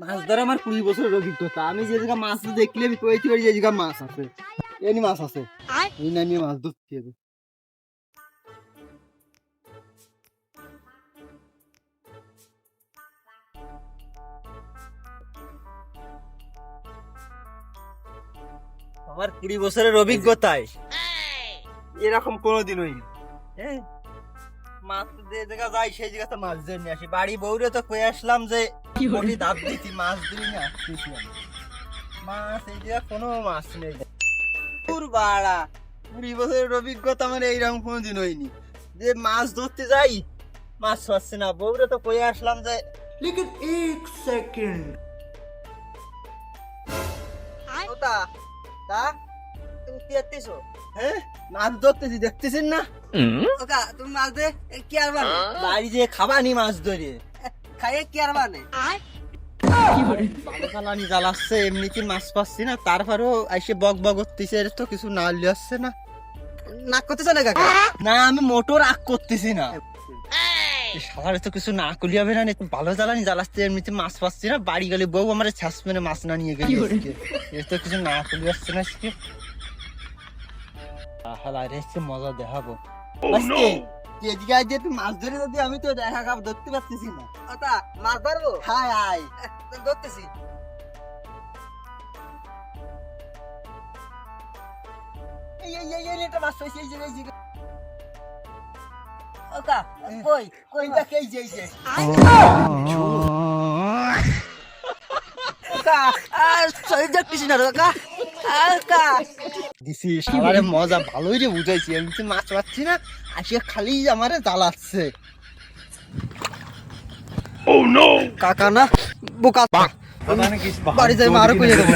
মাছ ধরা আমার 20 বছরের অভিজ্ঞতা। আমি যে জায়গা মাছ দেখলে আমি কইতে পারি যে জায়গা মাছ আছে, এনি মাছ আছে, এই না নিয়ে মাছ ধরতে হবে। আমার 20 বছরের অভিজ্ঞতায় এরকম কোনোদিন হয়নি। হ্যাঁ, মাছ যে জায়গা যাই সেই জায়গাতে মাছ ধরে নিয়ে আসি। বাড়ি বউরে তো কয়ে আসলাম যে কোটি দাঁত দিতি, মাছ ধরে নিয়ে আসতেছি আমি। মাছ এই জায়গা কোনো মাছ নেই। দূর বাড়া, 20 বছরের অভিজ্ঞতা মানে এইরকম কোনোদিন হয়নি যে মাছ ধরতে যাই মাছ পাচ্ছে না। বউরে তো কয়ে আসলাম যে लेकिन एक सेकंड ওটা তা তুমি কি করতেছো? হ্যাঁ, মাছ ধরতেছি, দেখতেছেন না? ওকা তুমি মাছ ধরে কি আর বানে? বাড়ি যে খাবানি মাছ ধরে খাইয়ে কি আর বানে? জ্বালানি জ্বালাচ্ছে, এমনি কি মাছ পাচ্ছি না, তারপরেও এসে বক বক করতেছে। এর তো কিছু না লিয়াচ্ছে না। নাক করতেছ না কাকা? না, আমি মোটর আগ করতেছি না। সবার তো কিছু না করলি হবে না, একটু ভালো জ্বালানি জ্বালাচ্ছে, এমনিতে মাছ পাচ্ছি না। বাড়ি গেলে বউ আমার ছাস মেনে মাছ না নিয়ে গেলি আজকে। এর তো কিছু না করলি আসছে না আজকে। আরে আজকে মজা দেখাবো আজকে। এদিকে আজ তুই মাছ ধরে যদি আমি তো দেখা খাব ধরতে পারতেছি না। ওটা মাছ ধরবো? হাই হাই ধরতেছি। এই এই এই এটা মাছ হইছে, এই যে এই যে ওকা কই কই দেখ, এই যে এই যে ওকা আর সই দেখতেছি না ওকা ওকা দিছি। সালারে মজা ভালোই রে বুঝাইছি। এমনি মাছ পাচ্ছি না, আসে খালি আমারে জ্বালাচ্ছে। ও নো কাকা না বোকা, বাড়ি যাই মারো কইয়া দেবো।